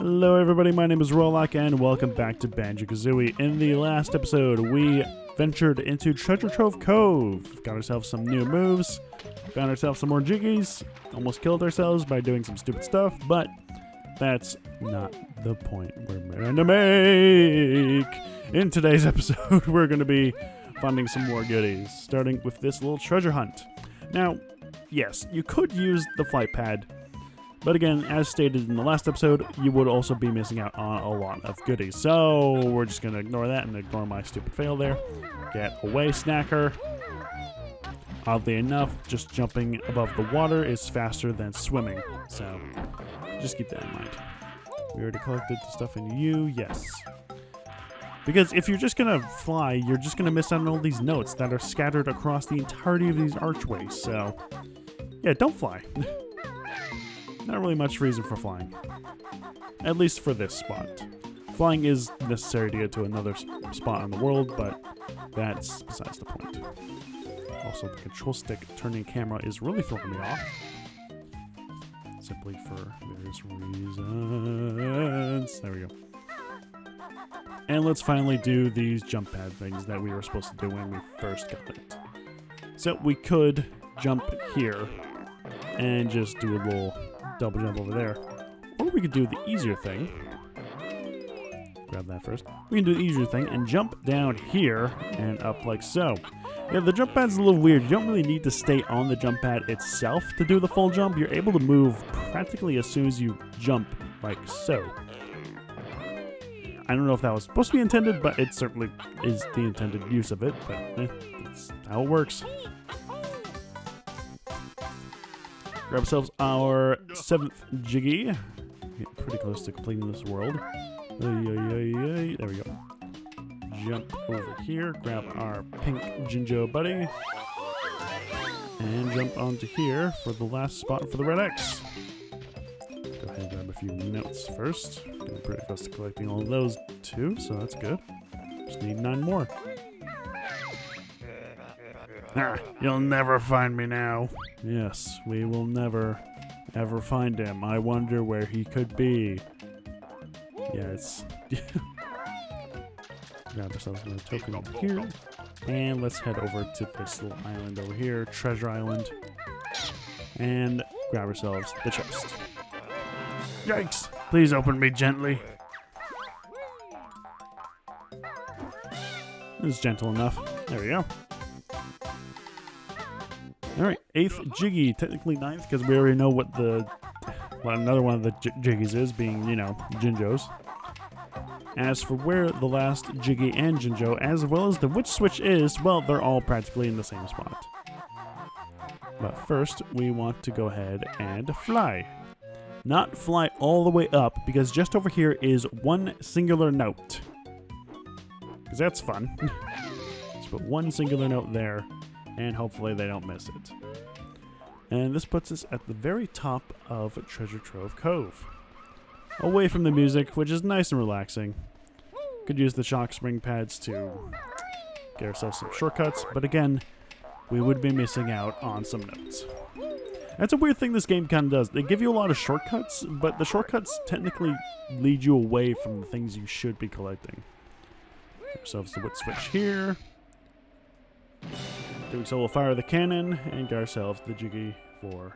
Hello everybody, my name is Rollock and welcome back to Banjo-Kazooie. In the last episode, we ventured into Treasure Trove Cove. Got ourselves some new moves, found ourselves some more jiggies, almost killed ourselves by doing some stupid stuff, but that's not the point we're going to make. In today's episode, we're going to be finding some more goodies, starting with this little treasure hunt. Now, yes, you could use the flight pad, but again, as stated in the last episode, you would also be missing out on a lot of goodies. So we're just going to ignore that and ignore my stupid fail there. Get away, Snacker. Oddly enough, just jumping above the water is faster than swimming. So just keep that in mind. We already collected the stuff in you. Yes. Because if you're just going to fly, you're just going to miss out on all these notes that are scattered across the entirety of these archways. So yeah, don't fly. Not really much reason for flying. At least for this spot. Flying is necessary to get to another spot in the world, but that's besides the point. Also, the control stick turning camera is really throwing me off. Simply for various reasons. There we go. And let's finally do these jump pad things that we were supposed to do when we first got it. So we could jump here and just do a little double jump over there. Or we could do the easier thing. Grab that first. We can do the easier thing and jump down here and up like so. Yeah, the jump pad's a little weird. You don't really need to stay on the jump pad itself to do the full jump. You're able to move practically as soon as you jump like so. I don't know if that was supposed to be intended, but it certainly is the intended use of it. But that's how it works. Grab ourselves our 7th Jiggy. Get pretty close to completing this world. There we go. Jump over here. Grab our pink Jinjo buddy. And jump onto here for the last spot for the red X. Go ahead and grab a few notes first. Getting pretty close to collecting all of those too, so that's good. Just need 9 more. Ah, you'll never find me now. Yes, we will never, ever find him. I wonder where he could be. Yeah, it's... Grab ourselves another token over here. And let's head over to this little island over here, Treasure Island. And grab ourselves the chest. Yikes! Please open me gently. It's gentle enough. There we go. Alright, 8th Jiggy, technically 9th because we already know what another one of the Jiggies is, being, you know, Jinjos. As for where the last Jiggy and Jinjo, as well as the which switch is, well, they're all practically in the same spot. But first, we want to go ahead and fly. Not fly all the way up, because just over here is one singular note. Because that's fun. Just put one singular note there. And hopefully they don't miss it. And this puts us at the very top of Treasure Trove Cove. Away from the music, which is nice and relaxing. Could use the shock spring pads to get ourselves some shortcuts, but again, we would be missing out on some notes. That's a weird thing this game kind of does. They give you a lot of shortcuts, but the shortcuts technically lead you away from the things you should be collecting. Get ourselves the wit switch here. Doing so, we'll fire the cannon and get ourselves the Jiggy for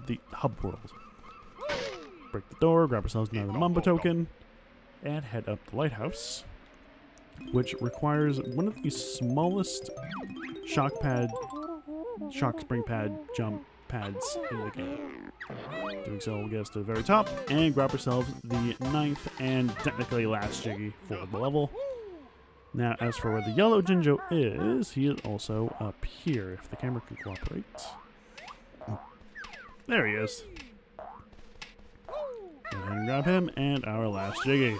the hub world. Break the door, grab ourselves another Mamba token, and head up the lighthouse, which requires one of the smallest shock spring pad jump pads in the game. Doing so will get us to the very top and grab ourselves the 9th and technically last Jiggy for the level. Now, as for where the yellow Jinjo is, he is also up here, if the camera can cooperate. There he is. Go ahead and grab him, and our last Jiggy.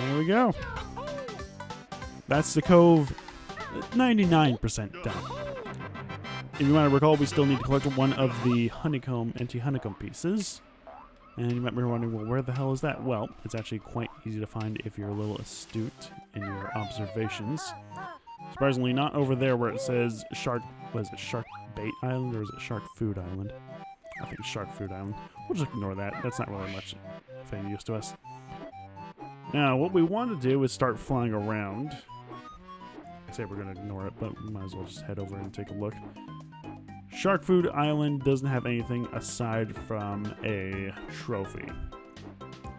There we go. That's the cove, 99% done. If you might recall, we still need to collect one of the honeycomb, anti-honeycomb pieces. And you might be wondering, well, where the hell is that? Well, it's actually quite easy to find if you're a little astute in your observations. Surprisingly, not over there where it says Shark Bait Island, or is it Shark Food Island? I think Shark Food Island. we'll just ignore that. That's not really much of any use to us. Now, what we want to do is start flying around. I say we're going to ignore it, but we might as well just head over and take a look. Shark Food Island doesn't have anything aside from a trophy.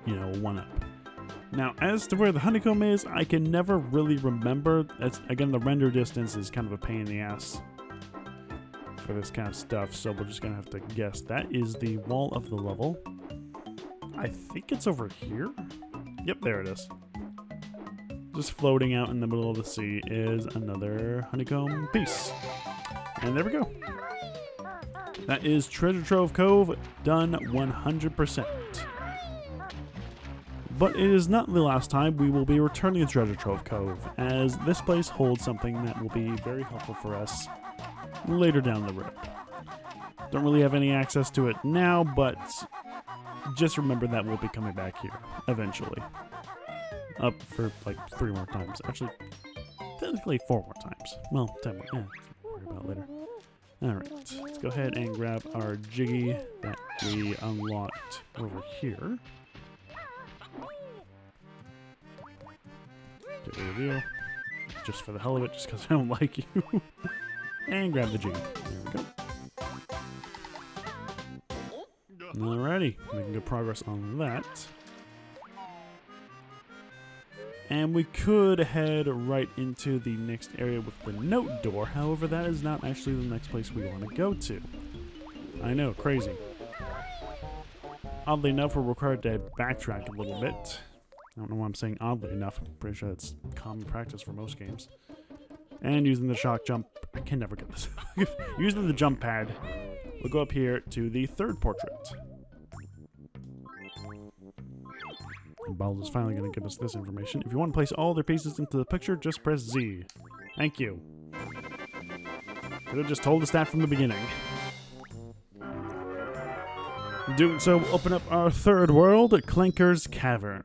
You know, 1-up. Now, as to where the honeycomb is, I can never really remember. Again, the render distance is kind of a pain in the ass for this kind of stuff, so we're just going to have to guess. That is the wall of the level. I think it's over here. Yep, there it is. Just floating out in the middle of the sea is another honeycomb piece. And there we go. That is Treasure Trove Cove done 100%. But it is not the last time we will be returning to Treasure Trove Cove, as this place holds something that will be very helpful for us later down the road. Don't really have any access to it now, but just remember that we'll be coming back here eventually. Up for like 3 more times. Actually, technically 4 more times. Well, 10 more. Yeah, we'll worry about later. Alright, let's go ahead and grab our Jiggy that we unlocked over here. Get rid of you. Just for the hell of it, just because I don't like you. And grab the Jiggy. There we go. Alrighty, making good progress on that. And we could head right into the next area with the note door. However, that is not actually the next place we want to go to. I know, crazy. Oddly enough, we're required to backtrack a little bit. I don't know why I'm saying oddly enough. I'm pretty sure it's common practice for most games. And using the shock jump, I can never get this. Using the jump pad, we'll go up here to the 3rd portrait. And Bowles is finally going to give us this information. If you want to place all their pieces into the picture, just press Z. Thank you. Could have just told us that from the beginning. Doing so, we'll open up our 3rd world, Clanker's Cavern.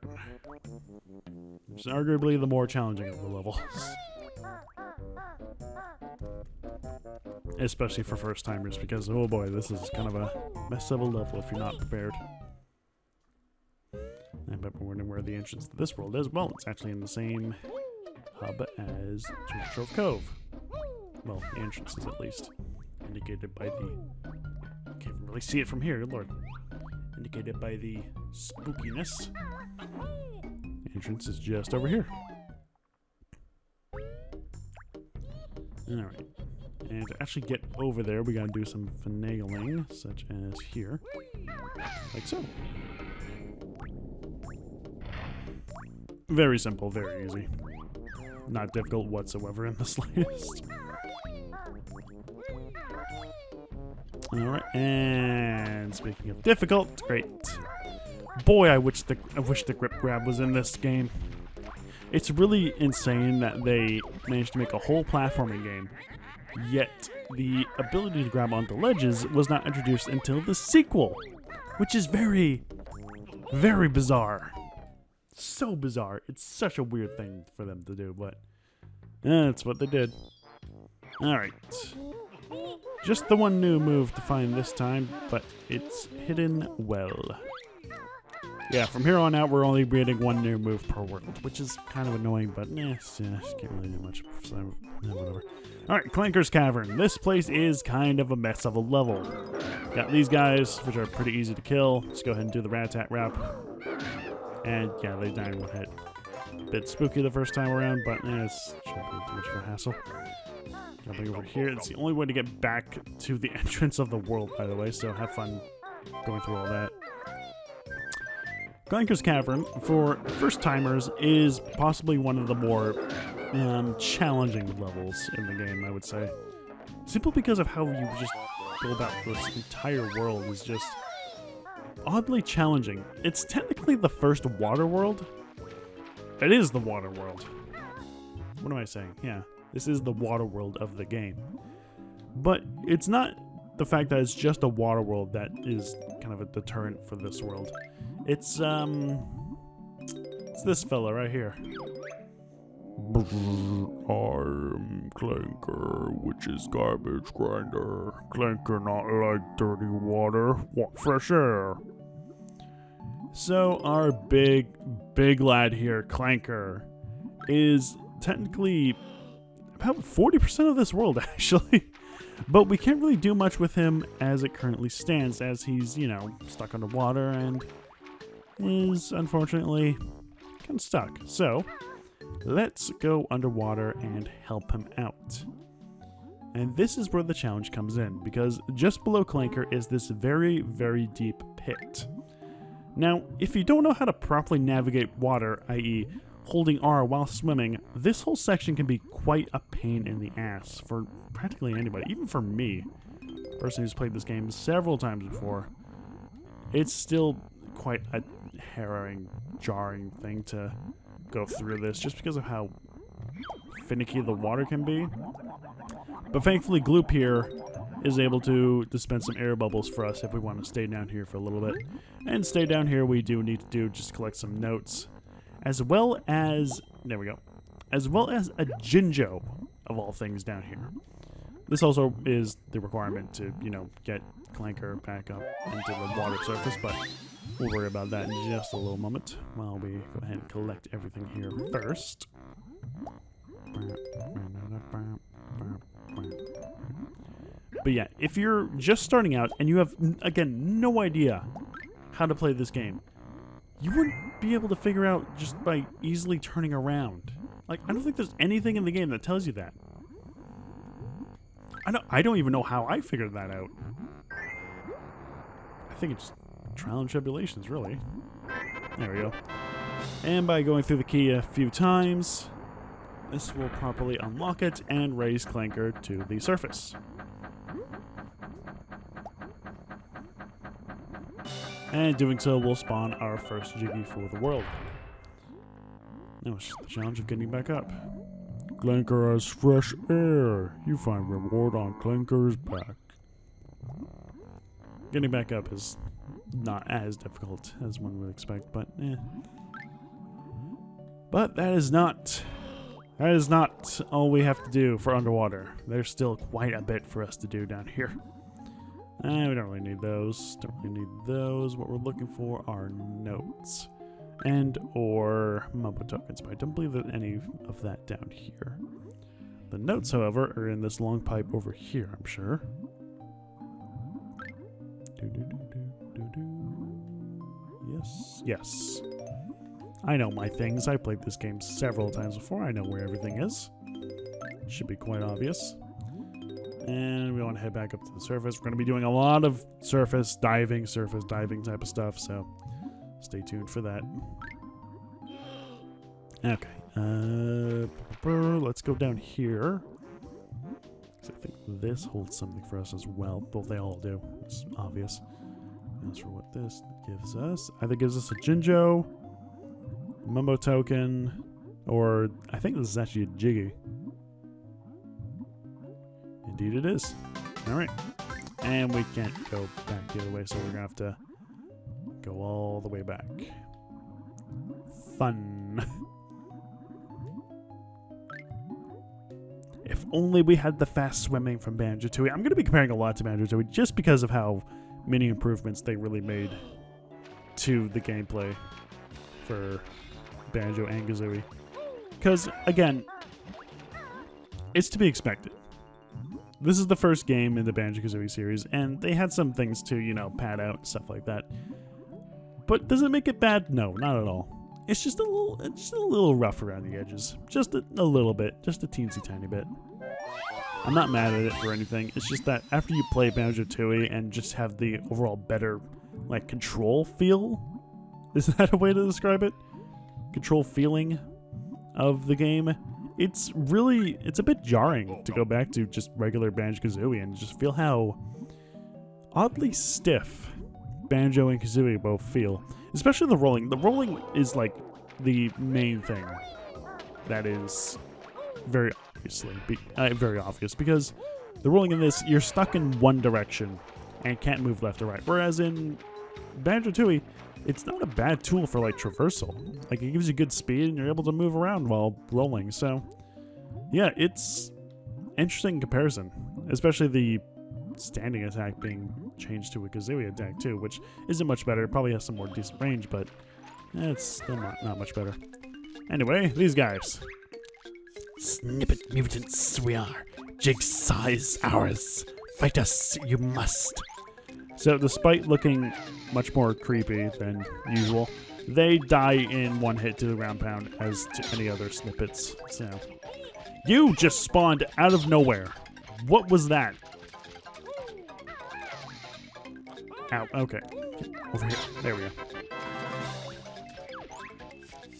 Which is arguably the more challenging of the levels. Especially for first-timers, because, oh boy, this is kind of a mess of a level if you're not prepared. I bet we're wondering where the entrance to this world is. Well, it's actually in the same hub as Treasure Trove Cove. Well, the entrance is at least indicated by the... Can't even really see it from here, good lord. Indicated by the spookiness. The entrance is just over here. Alright. And to actually get over there, we gotta do some finagling, such as here. Like so. Very simple, very easy. Not difficult whatsoever in the slightest. Alright, and speaking of difficult, great. Boy, I wish the grip grab was in this game. It's really insane that they managed to make a whole platforming game, yet the ability to grab onto ledges was not introduced until the sequel, which is very, very bizarre. So bizarre. It's such a weird thing for them to do, but that's what they did. Alright. Just the one new move to find this time, but it's hidden well. Yeah, from here on out, we're only getting one new move per world, which is kind of annoying, but can't really do much, so whatever. Alright, Clanker's Cavern. This place is kind of a mess of a level. Got these guys, which are pretty easy to kill. Let's go ahead and do the rat-tat-rap. And yeah, they die in one hit. Bit spooky the first time around, but it's shouldn't be too much of a hassle. Jumping over here. It's the only way to get back to the entrance of the world, by the way, so have fun going through all that. Clanker's Cavern, for first-timers, is possibly one of the more challenging levels in the game, I would say. Simply because of how you just go about this entire world is just oddly challenging. It's technically the first water world. It is the water world. What am I saying? Yeah, this is the water world of the game. But it's not the fact that it's just a water world that is kind of a deterrent for this world. It's this fella right here. I'm Clanker, which is garbage grinder. Clanker not like dirty water, want fresh air. So our big lad here, Clanker, is technically about 40% of this world, actually. But we can't really do much with him as it currently stands, as he's, you know, stuck underwater and is, unfortunately, kind of stuck. So, let's go underwater and help him out. And this is where the challenge comes in, because just below Clanker is this very, very deep pit. Now, if you don't know how to properly navigate water, i.e. holding R while swimming, this whole section can be quite a pain in the ass for practically anybody, even for me, a person who's played this game several times before. It's still quite a harrowing, jarring thing to go through this, just because of how finicky the water can be. But thankfully, Gloop here is able to dispense some air bubbles for us if we want to stay down here for a little bit. And stay down here we do need to do just collect some notes, as well as, there we go, as well as a Jinjo, of all things, down here. This also is the requirement to, you know, get Clanker back up into the water surface, but we'll worry about that in just a little moment while we go ahead and collect everything here first. But yeah, if you're just starting out and you have, again, no idea how to play this game, you wouldn't be able to figure out just by easily turning around. Like, I don't think there's anything in the game that tells you that. I don't even know how I figured that out. I think it's trial and tribulations, really. There we go. And by going through the key a few times, this will properly unlock it and raise Clanker to the surface. And doing so will spawn our first Jiggy for the world. Now it's just the challenge of getting back up. Clanker has fresh air. You find reward on Clanker's back. Getting back up is not as difficult as one would expect, but But that is not all we have to do for underwater. There's still quite a bit for us to do down here. We don't really need those. Don't really need those. What we're looking for are notes. And or mumbo tokens, but I don't believe there's any of that down here. The notes, however, are in this long pipe over here, I'm sure. Yes. I know my things. I played this game several times before. I know where everything is. Should be quite obvious. And we want to head back up to the surface. We're going to be doing a lot of surface diving type of stuff, so stay tuned for that. Okay. Let's go down here. I think this holds something for us as well. Well, they all do. It's obvious. As for what this gives us, either gives us a Jinjo, Mumbo token, or I think this is actually a Jiggy. Indeed it is. Alright. And we can't go back the other way, so we're gonna have to go all the way back. Fun. If only we had the fast swimming from Banjo-Kazooie. I'm going to be comparing a lot to Banjo-Kazooie just because of how many improvements they really made to the gameplay for Banjo and Kazooie. Because, again, it's to be expected. This is the first game in the Banjo-Kazooie series, and they had some things to, you know, pad out and stuff like that. But does it make it bad? No, not at all. It's just a little rough around the edges. Just a little bit. Just a teensy tiny bit. I'm not mad at it for anything. It's just that after you play Banjo-Tooie and just have the overall better, like, control feel? Is that a way to describe it? Control feeling of the game? It's a bit jarring to go back to just regular Banjo-Kazooie and just feel how oddly stiff Banjo and Kazooie both feel. Especially the rolling. The rolling is like the main thing that is very obvious because the rolling in this, you're stuck in one direction and can't move left or right. Whereas in Banjo-Tooie, it's not a bad tool for like traversal. Like it gives you good speed and you're able to move around while rolling. So yeah, it's interesting comparison, especially the standing attack being changed to a Kazooie attack too, which isn't much better. It probably has some more decent range, but it's still not much better. Anyway, these guys. Snippet mutants we are. Jigsaw is ours. Fight us, you must. So despite looking much more creepy than usual, they die in one hit to the ground pound as to any other snippets. So you just spawned out of nowhere. What was that? Ow, okay. Over here. There we go.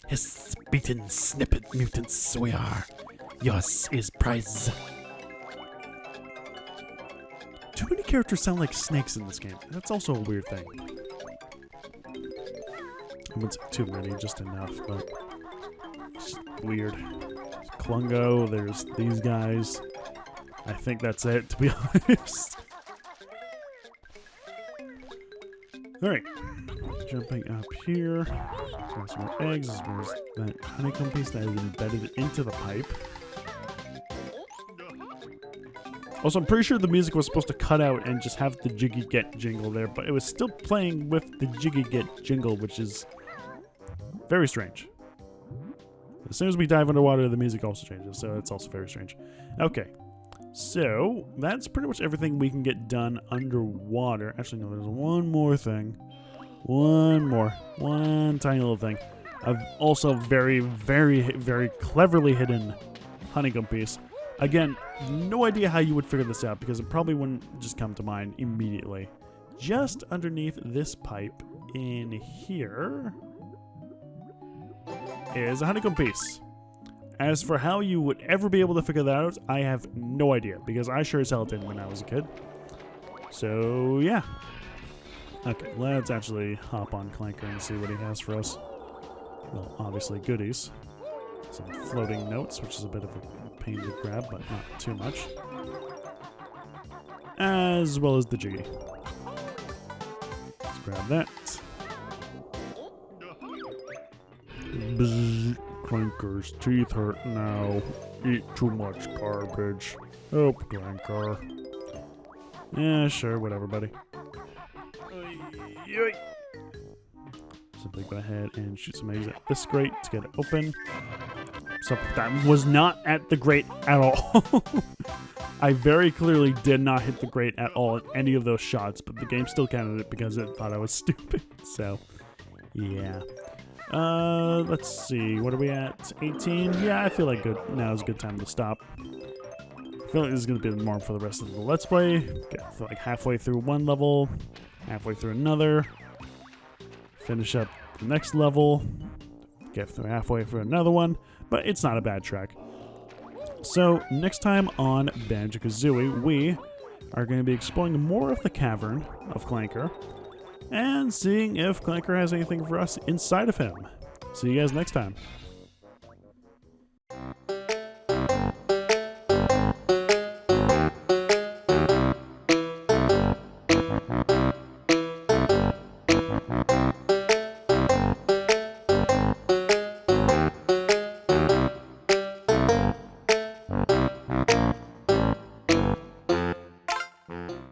Hiss, beaten snippet mutants we are. Yours is prize. Too many characters sound like snakes in this game. That's also a weird thing. I wouldn't say too many, just enough, but it's weird. There's Klungo, there's these guys. I think that's it, to be honest. Alright. Jumping up here. Grab some more eggs. There's that honeycomb piece that is embedded into the pipe. Also, I'm pretty sure the music was supposed to cut out and just have the Jiggy Get jingle there, but it was still playing with the Jiggy Get jingle, which is very strange. As soon as we dive underwater, the music also changes, so it's also very strange. Okay, so that's pretty much everything we can get done underwater. Actually, no, there's one more thing. One tiny little thing. I've also very, very, very cleverly hidden honeycomb piece. Again, no idea how you would figure this out because it probably wouldn't just come to mind immediately. Just underneath this pipe in here is a honeycomb piece. As for how you would ever be able to figure that out, I have no idea because I sure as hell didn't when I was a kid. So, yeah. Okay, let's actually hop on Clanker and see what he has for us. Well, obviously goodies. Some floating notes, which is a bit of a pain to grab, but not too much. As well as the Jiggy. Let's grab that. Bzz, Clanker's teeth hurt now. Eat too much garbage. Oh, Clanker. Yeah, sure, whatever, buddy. Simply go ahead and shoot some eggs at this grate to get it open. So that was not at the grate at all. I very clearly did not hit the grate at all in any of those shots, but the game still counted it because it thought I was stupid. So, yeah. Let's see. What are we at? 18? Yeah, I feel like now is a good time to stop. I feel like this is going to be the norm for the rest of the Let's Play. Get like halfway through one level, halfway through another. Finish up the next level. Get through halfway through another one. But it's not a bad track. So, next time on Banjo-Kazooie, we are going to be exploring more of the cavern of Clanker and seeing if Clanker has anything for us inside of him. See you guys next time.